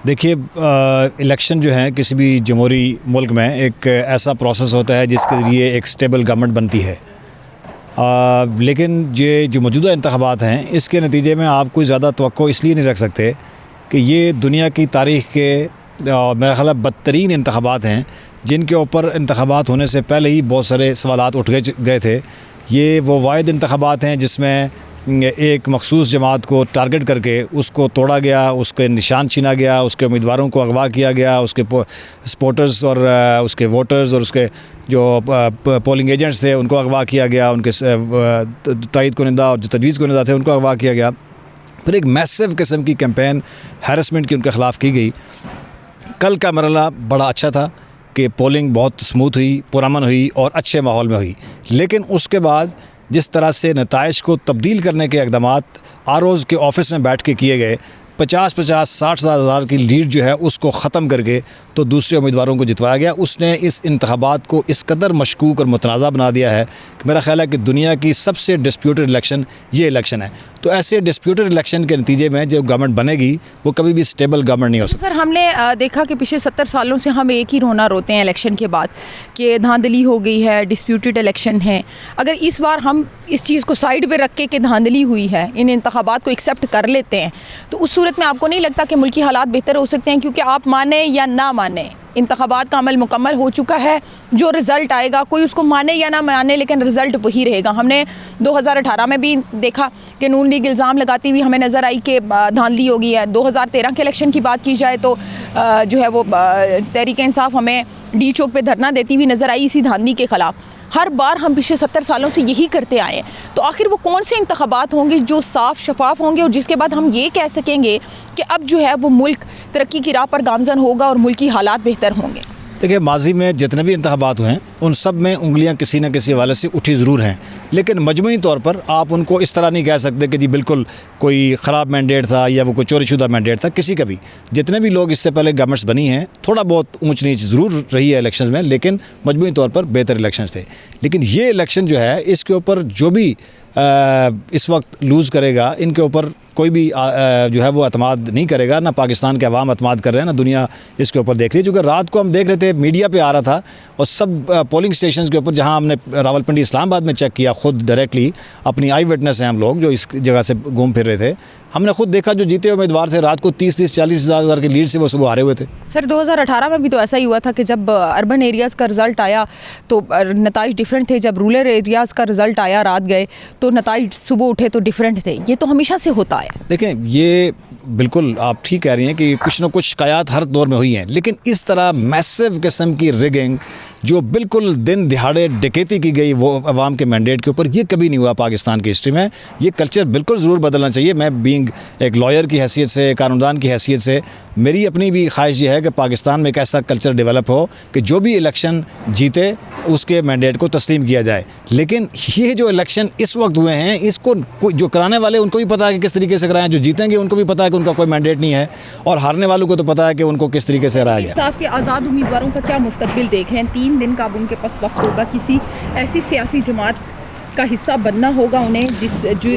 देखिए, इलेक्शन जो है किसी भी जमहूरी मुल्क में एक ऐसा प्रोसेस होता है जिसके ज़रिए एक स्टेबल गवर्नमेंट बनती है। लेकिन ये जो मौजूदा इंतख़ाबात हैं इसके नतीजे में आप कोई ज़्यादा तवक्को इसलिए नहीं रख सकते कि ये दुनिया की तारीख़ के मेरा ख़्याल है बदतरीन इंतख़ाबात हैं, जिनके ऊपर इंतख़ाबात होने से पहले ही बहुत सारे सवालात उठ गए थे। ये वो वाहिद इंतख़ाबात हैं जिसमें एक मखसूस जमात को टारगेट करके उसको तोड़ा गया, उसके निशान छीना गया, उसके उम्मीदवारों को अगवा किया गया, उसके सपोर्टर्स और उसके वोटर्स और उसके जो पोलिंग एजेंट्स थे उनको अगवा किया गया, उनके तायद कुनिंदा और जो तजवीज़ कुनिंदा थे उनको अगवा किया गया। फिर एक मैसिव किस्म की कैंपेन हैरेसमेंट की उनके ख़िलाफ़ की गई। कल का मरहला बड़ा अच्छा था कि पोलिंग बहुत स्मूथ हुई, पुरअमन हुई और अच्छे माहौल में हुई। लेकिन उसके बाद जिस तरह से नताइज को तब्दील करने के इक़दामात आरओज़ के ऑफिस में बैठ के किए गए, 50-50, 60,000 की लीड जो है उसको ख़त्म करके तो दूसरे उम्मीदवारों को जितवाया गया। उसने इस इंतख़ाबात को इस कदर मशकूक और मुतनाज़ा बना दिया है कि मेरा ख़्याल है कि दुनिया की सबसे डिस्प्यूटेड इलेक्शन ये इलेक्शन है। तो ऐसे डिस्प्यूटेड इलेक्शन के नतीजे में जो गवर्नमेंट बनेगी वो कभी भी स्टेबल गवर्नमेंट नहीं हो सकती। सर, हमने देखा कि पिछले 70 सालों से हम एक ही रोना रोते हैं इलेक्शन के बाद कि धांधली हो गई है, डिस्प्यूटेड इलेक्शन है। अगर इस बार हम इस चीज़ को साइड पे रख के कि धांधली हुई है, इन इंतखाबात को एक्सेप्ट कर लेते हैं, तो उस सूरत में आपको नहीं लगता कि मुल्की हालात बेहतर हो सकते हैं? क्योंकि आप माने या ना माने, इंतखाबात का अमल मुकम्मल हो चुका है। जो रिज़ल्ट आएगा, कोई उसको माने या ना माने, लेकिन रिज़ल्ट वही रहेगा। हमने 2018 में भी देखा कि नून लीग इल्ज़ाम लगाती हुई हमें नज़र आई कि धांधली हो गई है। 2013 के इलेक्शन की बात की जाए तो जो है वो तहरीक इंसाफ हमें डी चौक पे धरना देती हुई नज़र आई इसी धांधली के ख़िलाफ़। हर बार हम पिछले 70 सालों से यही करते आए हैं। तो आखिर वो कौन से इंतखाबात होंगे जो साफ़ शफाफ होंगे और जिसके बाद हम ये कह सकेंगे कि अब जो है वो मुल्क तरक्की की राह पर गामज़न होगा और मुल्की हालात बेहतर होंगे? देखिए, माजी में जितने भी इंतखाबात हुए हैं उन सब में उंगलियां किसी न किसी हवाले से उठी ज़रूर हैं, लेकिन मजमूई तौर पर आप उनको इस तरह नहीं कह सकते कि जी बिल्कुल कोई ख़राब मैंडेट था या वो कोई चोरीशुदा मैंडेट था। किसी का भी, जितने भी लोग इससे पहले गवर्नमेंट्स बनी हैं, थोड़ा बहुत ऊंच नीच ज़रूर रही है इलेक्शन में, लेकिन मजमूई तौर पर बेहतर इलेक्शन थे। लेकिन ये इलेक्शन जो है इसके ऊपर जो भी इस वक्त लूज़ करेगा, इनके ऊपर कोई भी जो है वो अतमाद नहीं करेगा। ना पाकिस्तान के अवाम अतमाद कर रहे हैं, ना दुनिया इसके ऊपर देख रही है। चूँकि रात को हम देख रहे थे, मीडिया पे आ रहा था और सब पोलिंग स्टेशन के ऊपर, जहां हमने रावलपिंडी इस्लामाबाद में चेक किया खुद डायरेक्टली, अपनी आई विटनेस हैं हम लोग जो इस जगह से घूम फिर रहे थे, हमने खुद देखा जो जीते उम्मीदवार थे रात को 30-30, 40,000 की लीड से वो सुबह हारे हुए थे। सर, 2018 में भी तो ऐसा ही हुआ था कि जब अर्बन एरियाज़ का रिज़ल्ट आया तो नताइज डिफरेंट थे, जब रूरल एरियाज़ का रिज़ल्ट आया रात गए तो नताइज सुबह उठे तो डिफरेंट थे। ये तो हमेशा से होता है। देखें, ये बिल्कुल आप ठीक कह रही हैं कि कुछ न कुछ शिकायत हर दौर में हुई हैं, लेकिन इस तरह मैसिव किस्म की रिगिंग जो बिल्कुल दिन दिहाड़े डकैती की गई वो अवाम के मैंडेट के ऊपर, ये कभी नहीं हुआ पाकिस्तान की हिस्ट्री में। ये कल्चर बिल्कुल ज़रूर बदलना चाहिए। मैं बीइंग एक लॉयर की हैसियत से, कानूनदान की हैसियत से, मेरी अपनी भी ख्वाहिश ये है कि पाकिस्तान में एक ऐसा कल्चर डेवलप हो कि जो भी इलेक्शन जीते उसके मैंडेट को तस्लीम किया जाए। लेकिन ये जो इलेक्शन इस वक्त हुए हैं, इसको जो कराने वाले उनको भी पता है कि किस तरीके से कराएं, जो जीतेंगे उनको भी पता है कि उनका कोई मैंडेट नहीं है, और हारने वालों को तो पता है कि उनको किस तरीके से हराया गया। इंसाफ के आज़ाद उम्मीदवारों का क्या मुस्तकबिल देख रहे हैं? 3 दिन का अब उनके पास वक्त होगा, किसी ऐसी सियासी जमात का हिस्सा बनना होगा उन्हें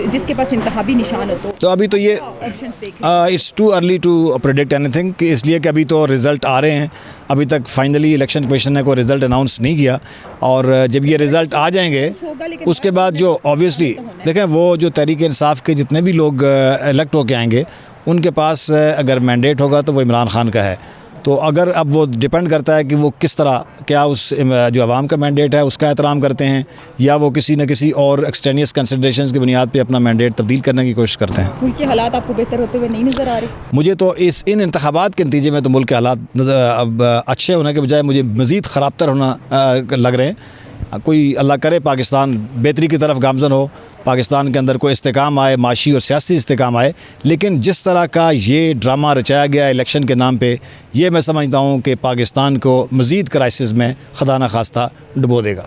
जिसके पास इंतखाबी निशान हो। तो अभी तो ये it's too early to predict anything, कि इसलिए कि अभी तो रिज़ल्ट आ रहे हैं। अभी तक फाइनली इलेक्शन कमीशन ने कोई रिज़ल्ट अनाउंस नहीं किया, और जब ये रिज़ल्ट आ जाएंगे उसके बाद जो ऑब्वियसली देखें, वो जो तहरीक इंसाफ के जितने भी लोग इलेक्ट होके आएंगे उनके पास अगर मैंडेट होगा तो वो इमरान खान का है। तो अगर अब वो डिपेंड करता है कि वो किस तरह, क्या उस जो आवाम का मैंडेट है उसका एहतराम करते हैं या वो किसी न किसी और एक्सटेनियस कंसिडरेशंस की बुनियाद पे अपना मैंडेट तब्दील करने की कोशिश करते हैं। मुल्क के हालात आपको बेहतर होते हुए नहीं नज़र आ रहे? मुझे तो इन इंतखाबात के नतीजे में तो मुल्क के हालात अब अच्छे होने के बजाय मुझे मज़ीद ख़राबतर होना लग रहे हैं। कोई अल्लाह करे पाकिस्तान बेहतरी की तरफ गामज़न हो, पाकिस्तान के अंदर कोई इस्तेकाम आए, माशी और सियासी इस्तेकाम आए, लेकिन जिस तरह का ये ड्रामा रचाया गया इलेक्शन के नाम पे, ये मैं समझता हूँ कि पाकिस्तान को मज़ीद क्राइसिस में खुदा न खास्ता डुबो देगा।